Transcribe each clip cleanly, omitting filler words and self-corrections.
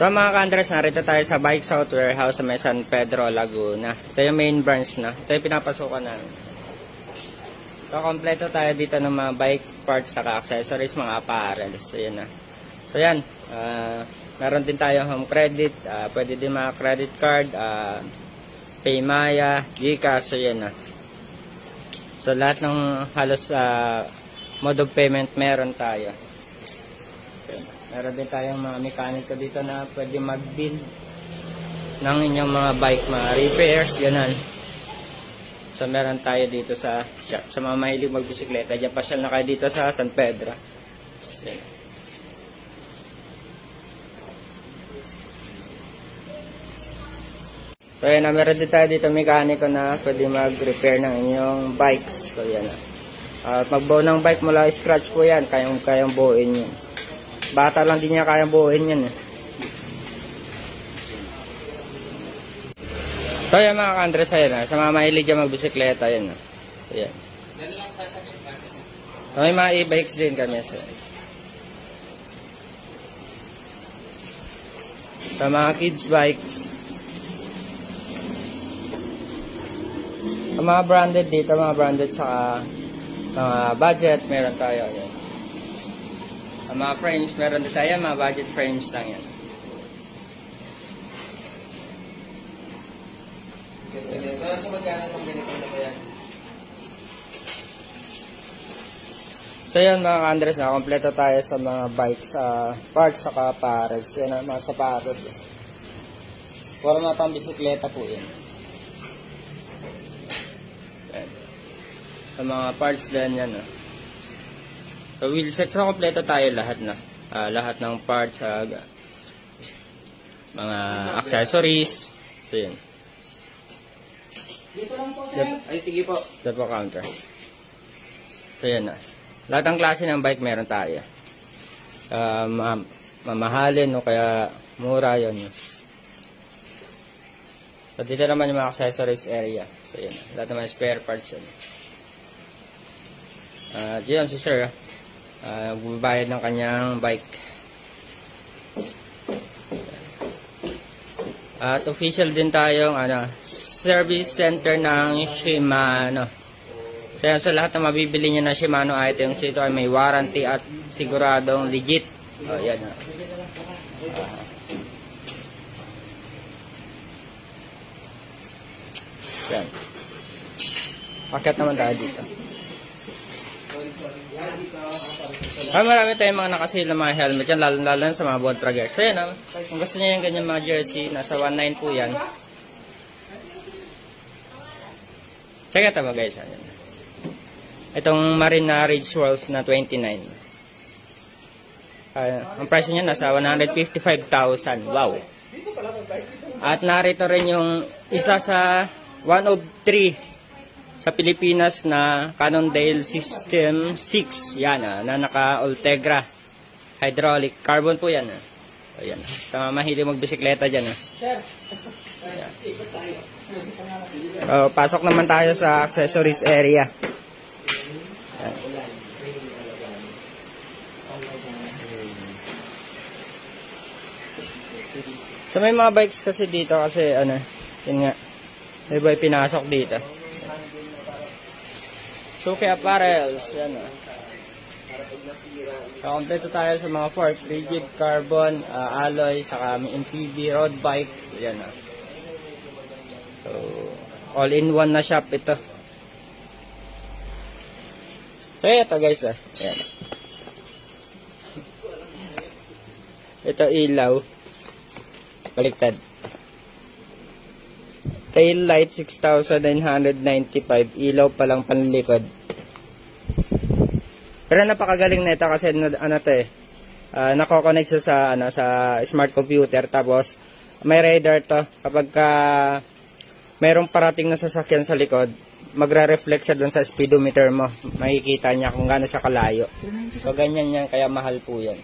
So mga ka-Andres, narito tayo sa Bike South Warehouse sa may San Pedro, Laguna. Ito yung main branch na. Ito yung pinapasukan namin. So kompleto tayo dito ng mga bike parts saka accessories, mga apparels. So yan na. So yan, meron din tayo home credit, pwede din mga credit card, Paymaya, Gcash. So yan na. So lahat ng halos mode of payment meron tayo. Meron din tayong mga mekaniko dito na pwede mag-build ng inyong mga bike, mga repairs, ganun. So meron tayo dito sa shop. Sa mga mahilig magbisikleta, dyan pasyal na kayo dito sa San Pedro. So yan na, meron din tayo dito mekaniko na pwede mag-repair ng inyong bikes. So yan na. At magbuo ng bike mula scratch po yan, kayang buuin yun. Bata lang din niya kayang buuin yan eh. So yan mga ka-Andres, ayan, sa mga mahilig dyan magbisikleta, yan. Ayan. So may mga e-bikes din kami. Sa mga kids bikes. Sa mga branded dito, mga branded saka mga budget, meron tayo. Ayan. Sa mga frames, meron din tayo, mga budget frames lang yan. Kaya sa magkano ng ganito na kaya? So yan mga ka-Andres, kompleto tayo sa mga bikes, parts saka apparels. Yan ang mga sapatos. Para mga pang bisikleta po yan. Sa mga parts din yan. So wheel set, so kompleto tayo lahat na. Lahat ng parts, mga accessories. So yan. Dito lang po, sir. Ay, sige po. Ito po counter. So yan na. Lahat ng klase ng bike meron tayo. Mamahalin o kaya mura yun. So dito naman yung mga accessories area. So yan. Lahat naman spare parts yun. Diyan si sir. Bubayad ng kanyang bike. At official din tayong service center ng Shimano. So yan, sa lahat na mabibili nyo na Shimano items, ito ay may warranty at siguradong legit. Yan. Yan. Paket naman tayo dito. Marami tayong mga nakasil na mga helmet yan, lalo na sa mga bontrager. So yan, kung gusto nyo yung ganyan mga jersey, nasa 1.9 po yan. Check ito ba guys. Itong Marina Ridge Wolf na 29. Ang price niya nasa 155,000. Wow. At narito rin yung isa sa 1 of 3 sa Pilipinas na Cannondale System 6. Yan na naka Ultegra hydraulic. Carbon po yan. Ayan. Sa mahilig magbisikleta dyan. Sir. Pasok naman tayo sa accessories area. So may mga bikes kasi dito kasi yun nga, may boy pinasok dito. Suki apparels, yan kompleto tayo sa mga fork, rigid, carbon, alloy, saka MTB, road bike, yan So, all-in-one na shop ito. So, ito guys, ayan. Ito ilaw. Baliktad. Tail light 6,995. Ilaw pa lang panlikod. Pero napakagaling na ito kasi nako-connect sa smart computer. Tapos may radar to. Kapag mayroong parating na sasakyan sa likod, magre-reflect siya doon sa speedometer mo. Makikita niya kung gaano siya kalayo. So ganyan yan, kaya mahal po yan.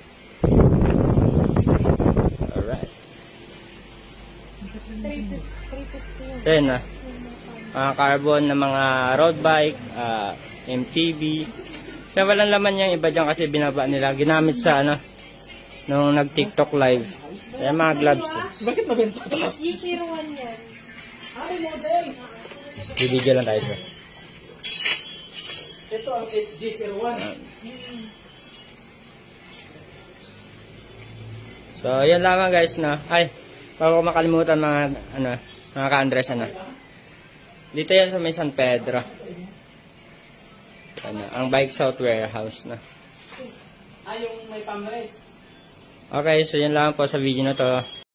Alright. So yun mga carbon na mga road bike, MTB. Kaya walang laman yung iba dyan kasi binaba nila. Ginamit sa nung nag-TikTok live. Yan mga gloves. Bakit nabenta ito? HG01 yan. Ay, model! Bibigyan lang tayo sir. Ito ang HG01. So, yan lamang guys na. Ay, bago ko makalimutan mga ka-Andres Dito yan sa may San Pedro. Ang Bike South Warehouse na. Yung may pamres. Okay, so yan lang po sa video na to.